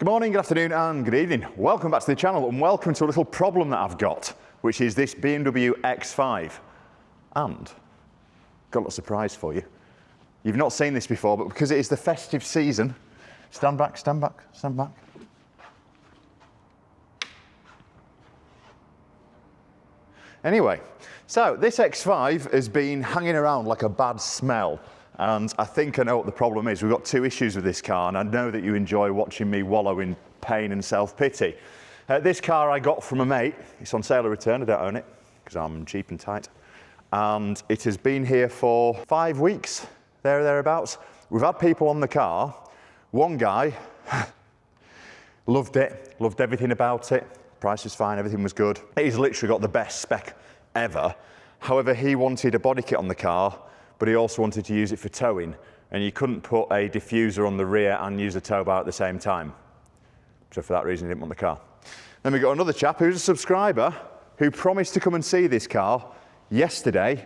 Good morning, good afternoon and good evening. Welcome back to the channel and welcome to a little problem that I've got, which is this BMW X5. And got a little surprise for you. You've not seen this before, but because it is the festive season, stand back, stand back, stand back. Anyway, so this X5 has been hanging around like a bad smell. And I think I know what the problem is. We've got two issues with this car, and I know that you enjoy watching me wallow in pain and self-pity. This car I got from a mate. It's on sale or return. I don't own it because I'm cheap and tight. And it has been here for 5 weeks, there or thereabouts. We've had people on the car. One guy loved it, loved everything about it. Price was fine, everything was good. He's literally got the best spec ever. However, he wanted a body kit on the car, but he also wanted to use it for towing, and you couldn't put a diffuser on the rear and use a tow bar at the same time. So for that reason, he didn't want the car. Then we got another chap who's a subscriber who promised to come and see this car yesterday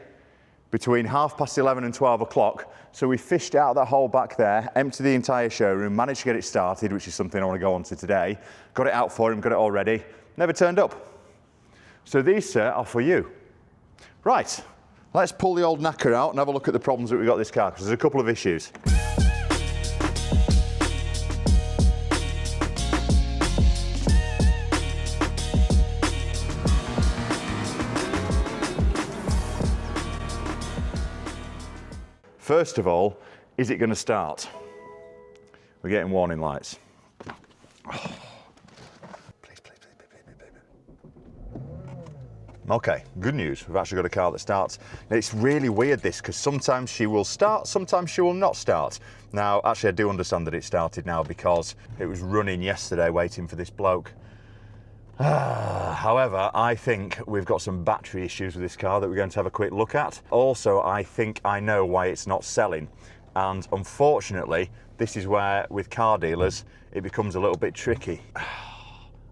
between 11:30 and 12 o'clock. So we fished out that hole back there, emptied the entire showroom, managed to get it started, which is something I want to go on to today. Got it out for him, got it all ready, never turned up. So these, sir, are for you. Right. Let's pull the old knacker out and have a look at the problems that we've got with this car, because there's a couple of issues. First of all, is it going to start? We're getting warning lights. Okay, good news, we've actually got a car that starts. Now, it's really weird this, because sometimes she will start, sometimes she will not start. Now, actually I do understand that it started now because it was running yesterday waiting for this bloke. However, I think we've got some battery issues with this car that we're going to have a quick look at. Also, I think I know why it's not selling. And unfortunately, this is where, with car dealers, it becomes a little bit tricky.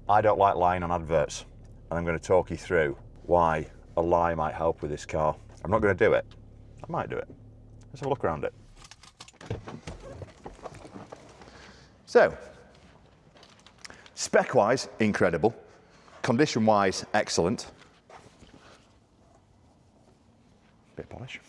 I don't like lying on adverts, and I'm going to talk you through why a lie might help with this car. I'm not going to do it. I might do it. Let's have a look around it. So, spec-wise, incredible. Condition-wise, excellent. Bit of polish.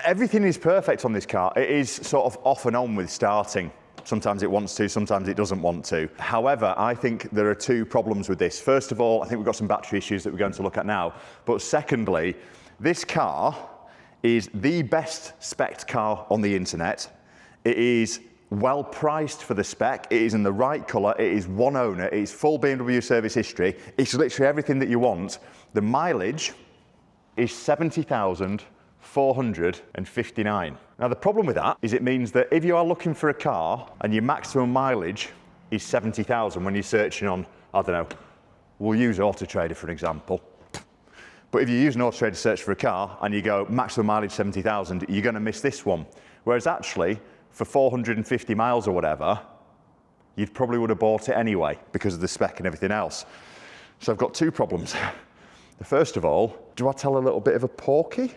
Everything is perfect on this car. It is sort of off and on with starting. Sometimes it wants to, sometimes it doesn't want to. However, I think there are two problems with this. First of all, I think we've got some battery issues that we're going to look at now. But secondly, this car is the best spec car on the internet. It is well priced for the spec. It is in the right colour. It is one owner. It is full BMW service history. It's literally everything that you want. The mileage is 70,459. Now the problem with that is it means that if you are looking for a car and your maximum mileage is 70,000 when you're searching on, I don't know, we'll use Auto Trader for an example. But if you use an Auto Trader search for a car and you go maximum mileage 70,000, you're going to miss this one. Whereas actually, for 450 miles or whatever, you probably would have bought it anyway because of the spec and everything else. So I've got two problems. The first of all, do I tell a little bit of a porky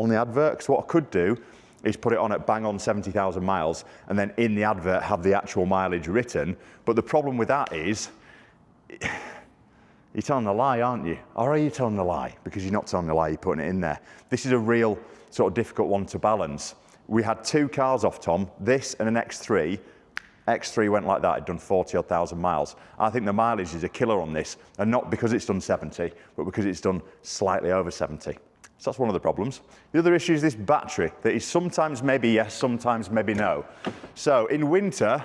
on the advert? Because what I could do is put it on at bang on 70,000 miles and then in the advert have the actual mileage written. But the problem with that is, you're telling a lie, aren't you? Or are you telling a lie? Because you're not telling a lie, you're putting it in there. This is a real sort of difficult one to balance. We had two cars off Tom, this and an X3. X3 went like that, it'd done 40-odd thousand miles. I think the mileage is a killer on this, and not because it's done 70, but because it's done slightly over 70. So that's one of the problems. The other issue is this battery, that is sometimes maybe yes, sometimes maybe no. So in winter,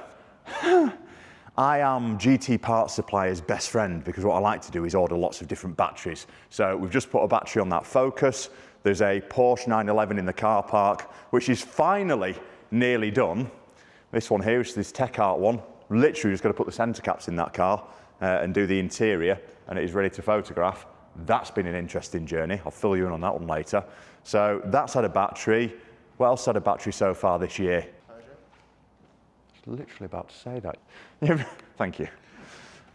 I am GT Parts Supplier's best friend, because what I like to do is order lots of different batteries. So we've just put a battery on that Focus. There's a Porsche 911 in the car park, which is finally nearly done. This one here is this Tech Art one. Literally just got to put the centre caps in that car and do the interior, and it is ready to photograph. That's been an interesting journey. I'll fill you in on that one later. So that's had a battery. What else had a battery so far this year? I was literally about to say that. Thank you.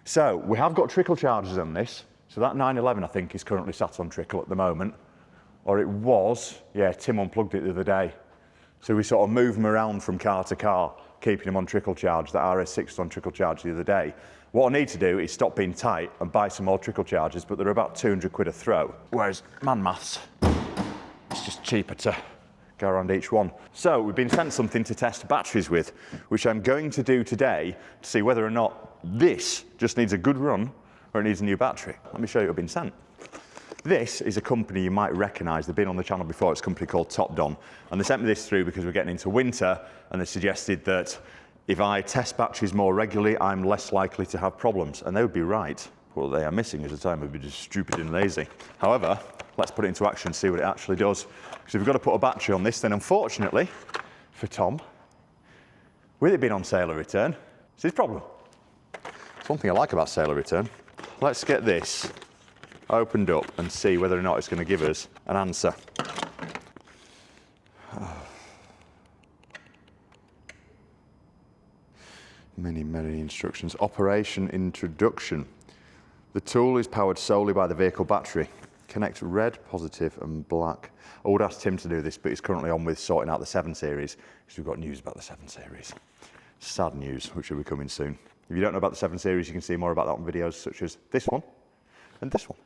So we have got trickle chargers on this. So that 911 I think is currently sat on trickle at the moment. Or it was, yeah, Tim unplugged it the other day. So we sort of move them around from car to car keeping them on trickle charge, that RS6 on trickle charge the other day. What I need to do is stop being tight and buy some more trickle charges, but they're about 200 quid a throw. Whereas, man maths, it's just cheaper to go around each one. So we've been sent something to test batteries with, which I'm going to do today to see whether or not this just needs a good run or it needs a new battery. Let me show you what I've been sent. This is a company you might recognise. They've been on the channel before. It's a company called TopDon. And they sent me this through because we're getting into winter, and they suggested that if I test batteries more regularly, I'm less likely to have problems. And they would be right. What they are missing is the time would be just stupid and lazy. However, let's put it into action and see what it actually does. Because if we've got to put a battery on this, then unfortunately, for Tom, with it being on sale or return, it's his problem. It's one thing I like about sale or return. Let's get this opened up and see whether or not it's going to give us an answer. Many instructions. Operation introduction. The tool is powered solely by the vehicle battery. Connect red, positive and black. I would ask Tim to do this, but he's currently on with sorting out the 7 Series because we've got news about the 7 Series. Sad news, which will be coming soon. If you don't know about the 7 Series, you can see more about that on videos such as this one and this one.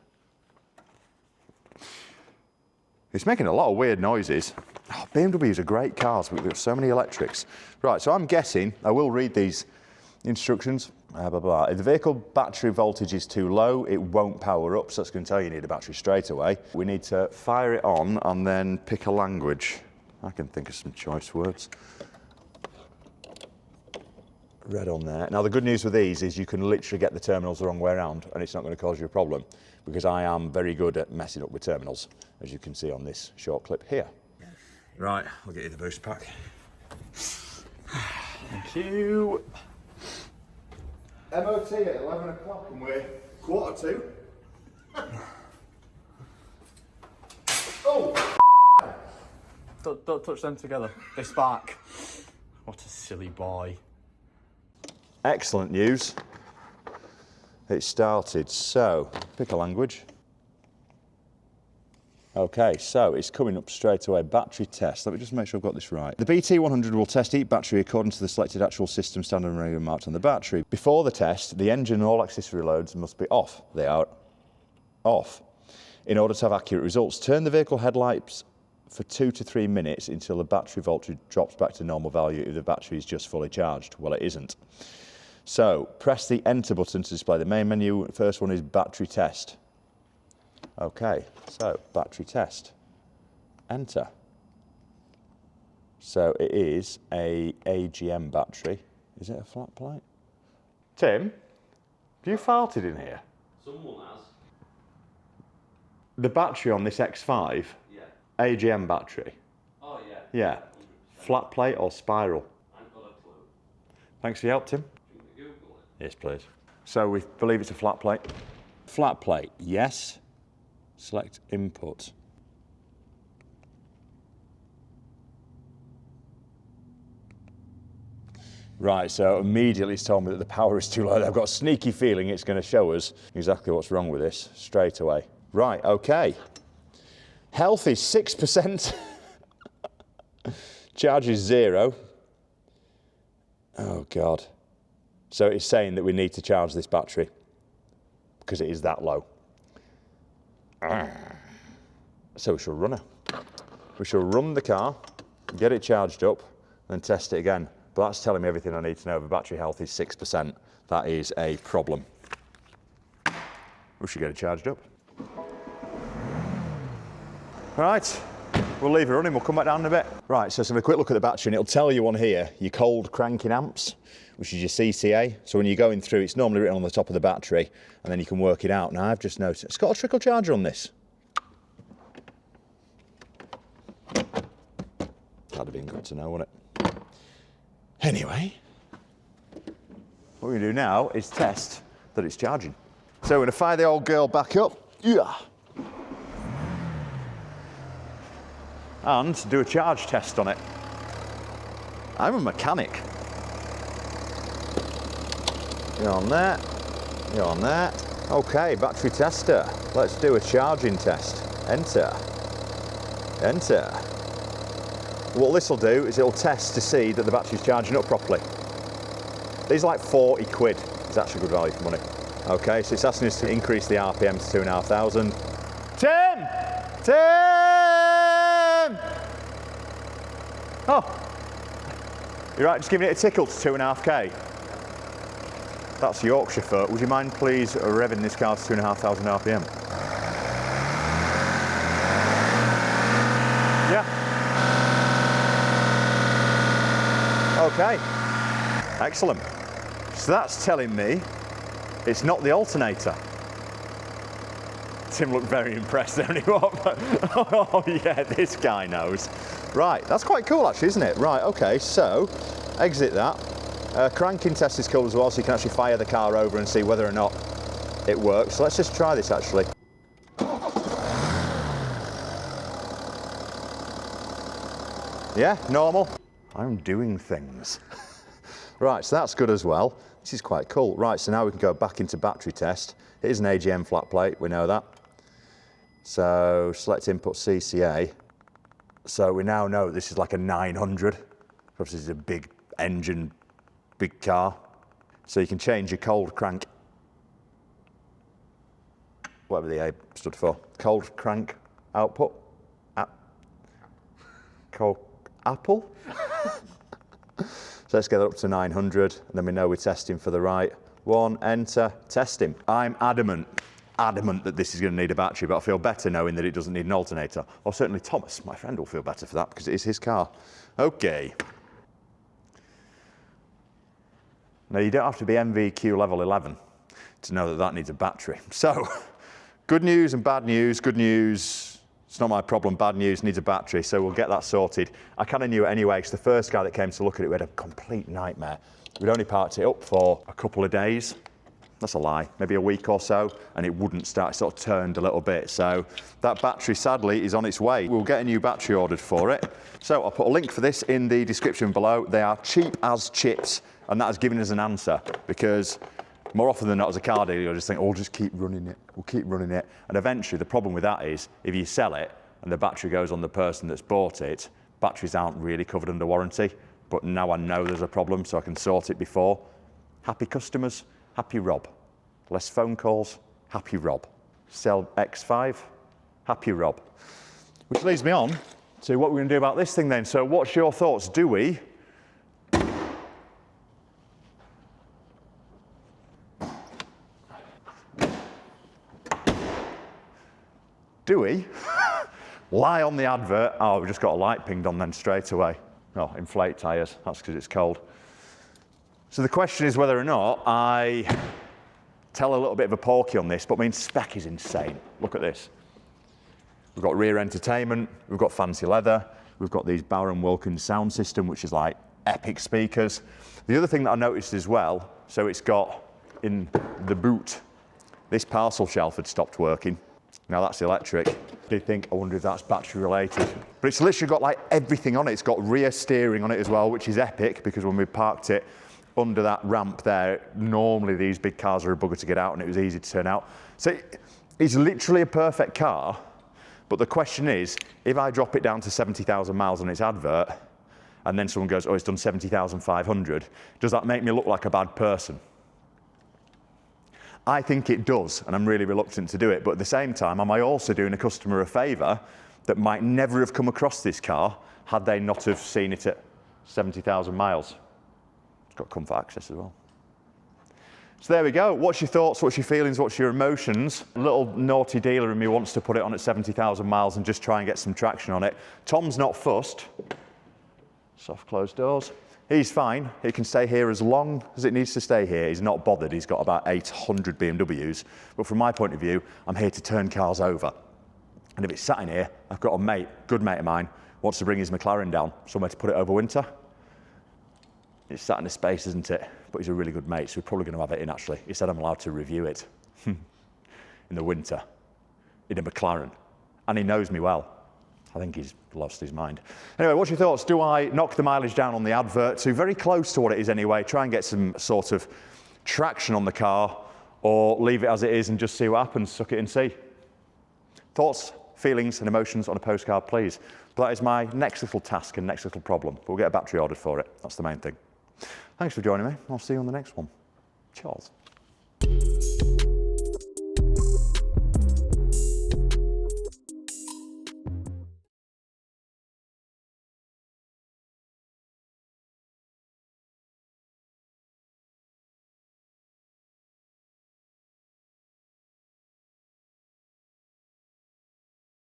It's making a lot of weird noises. Oh, BMWs are great cars. We've got so many electrics. Right, so I'm guessing, I will read these instructions. Blah, blah, blah. If the vehicle battery voltage is too low, it won't power up, so that's going to tell you need a battery straight away. We need to fire it on and then pick a language. I can think of some choice words. Red on there. Now the good news with these is you can literally get the terminals the wrong way around and it's not going to cause you a problem, because I am very good at messing up with terminals, as you can see on this short clip here. Right, I'll get you the boost pack. Thank you. MOT at 11 o'clock and we're 1:45. Oh! Don't touch them together. They spark. What a silly boy. Excellent news. It started, so pick a language. Okay, so it's coming up straight away. Battery test. Let me just make sure I've got this right. The BT100 will test each battery according to the selected actual system standard and regular marked on the battery. Before the test, the engine and all accessory loads must be off. They are off. In order to have accurate results, turn the vehicle headlights for 2 to 3 minutes until the battery voltage drops back to normal value if the battery is just fully charged. Well, it isn't. So press the enter button to display the main menu. First one is battery test. Okay, so battery test. Enter. So it is a AGM battery. Is it a flat plate? Tim, have you farted in here? Someone has. The battery on this X5? Yeah. AGM battery? Oh yeah. Yeah. 100%. Flat plate or spiral? I've got a clue. Thanks for your help, Tim. Can we Google it? Yes, please. So we believe it's a flat plate. Flat plate, yes. Select input. Right, so immediately it's told me that the power is too low. I've got a sneaky feeling it's going to show us exactly what's wrong with this straight away. Right, okay. Health is 6%. Charge is 0. Oh, God. So it's saying that we need to charge this battery because it is that low. So we shall run her. We shall run the car, get it charged up, and test it again. But that's telling me everything I need to know. The battery health is 6%. That is a problem. We should get it charged up. All right, we'll leave it running. We'll come back down in a bit. Right, so let's have a quick look at the battery, and it'll tell you on here your cold cranking amps, which is your CCA. So when you're going through, it's normally written on the top of the battery, and then you can work it out. Now, I've just noticed it's got a trickle charger on this. That'd have been good to know, wouldn't it? Anyway, what we're going to do now is test that it's charging. So we're going to fire the old girl back up. Yeah. And do a charge test on it. I'm a mechanic. You're on there. You're on there. Okay, battery tester. Let's do a charging test. Enter. Enter. What this will do is it'll test to see that the battery's charging up properly. These are like 40 quid. It's actually good value for money. Okay, so it's asking us to increase the RPM to 2,500. Tim! Tim! Oh, you're right, just giving it a tickle to 2.5k. That's Yorkshire foot. Would you mind please revving this car to 2,500 RPM? Yeah. Okay. Excellent. So that's telling me it's not the alternator. Tim looked very impressed, don't he? Oh yeah, this guy knows. Right, that's quite cool actually, isn't it? Right, okay, so exit that. Cranking test is cool as well, so you can actually fire the car over and see whether or not it works. So let's just try this actually. Yeah, normal. I'm doing things. Right, so that's good as well. This is quite cool. Right, so now we can go back into battery test. It is an AGM flat plate, we know that. So select input CCA. So we now know this is like a 900. Perhaps this is a big engine, big car. So you can change your cold crank, whatever the A stood for. Cold crank output. Cold apple. So let's get that up to 900, and then we know we're testing for the right one. Enter, testing. I'm adamant that this is going to need a battery, but I feel better knowing that it doesn't need an alternator. Or certainly Thomas, my friend, will feel better for that because it is his car. Okay. Now you don't have to be MVQ level 11 to know that that needs a battery. So, good news and bad news. Good news, it's not my problem. Bad news, needs a battery, so we'll get that sorted. I kind of knew it anyway, because the first guy that came to look at it, we had a complete nightmare. We'd only parked it up for a couple of days. That's a lie, maybe a week or so, and it wouldn't start, it sort of turned a little bit. So that battery, sadly, is on its way. We'll get a new battery ordered for it. So I'll put a link for this in the description below. They are cheap as chips, and that has given us an answer, because more often than not, as a car dealer, you'll just think, oh, we'll just keep running it. We'll keep running it. And eventually, the problem with that is, if you sell it and the battery goes on the person that's bought it, batteries aren't really covered under warranty. But now I know there's a problem, so I can sort it before. Happy customers, happy Rob. Less phone calls, happy Rob. Sell X5, happy Rob. Which leads me on to what we're going to do about this thing then. So what's your thoughts? Do we lie on the advert? Oh, we just got a light pinged on then straight away. Oh, inflate tyres, that's because it's cold. So the question is whether or not I tell a little bit of a porky on this, but I mean, spec is insane. Look at this. We've got rear entertainment, we've got fancy leather, we've got these Bauer & Wilkins sound system, which is like epic speakers. The other thing that I noticed as well, so it's got in the boot, this parcel shelf had stopped working. Now that's electric. I did think, I wonder if that's battery related. But it's literally got like everything on it. It's got rear steering on it as well, which is epic, because when we parked it under that ramp there, normally these big cars are a bugger to get out, and it was easy to turn out. So it's literally a perfect car, but the question is, if I drop it down to 70,000 miles on its advert, and then someone goes, oh, it's done 70,500, does that make me look like a bad person? I think it does, and I'm really reluctant to do it, but at the same time, am I also doing a customer a favour that might never have come across this car had they not have seen it at 70,000 miles? It's got comfort access as well. So there we go. What's your thoughts? What's your feelings? What's your emotions? A little naughty dealer in me wants to put it on at 70,000 miles and just try and get some traction on it. Tom's not fussed. Soft closed doors. He's fine. He can stay here as long as it needs to stay here. He's not bothered. He's got about 800 BMWs. But from my point of view, I'm here to turn cars over. And if it's sat in here, I've got a mate, good mate of mine, wants to bring his McLaren down, somewhere to put it over winter. It's sat in a space, isn't it? But he's a really good mate, so we're probably going to have it in, actually. He said I'm allowed to review it in the winter in a McLaren. And he knows me well. I think he's lost his mind. Anyway, what's your thoughts? Do I knock the mileage down on the advert to very close to what it is anyway, try and get some sort of traction on the car, or leave it as it is and just see what happens, suck it and see? Thoughts, feelings and emotions on a postcard, please. But that is my next little task and next little problem. We'll get a battery ordered for it. That's the main thing. Thanks for joining me. I'll see you on the next one. Cheers.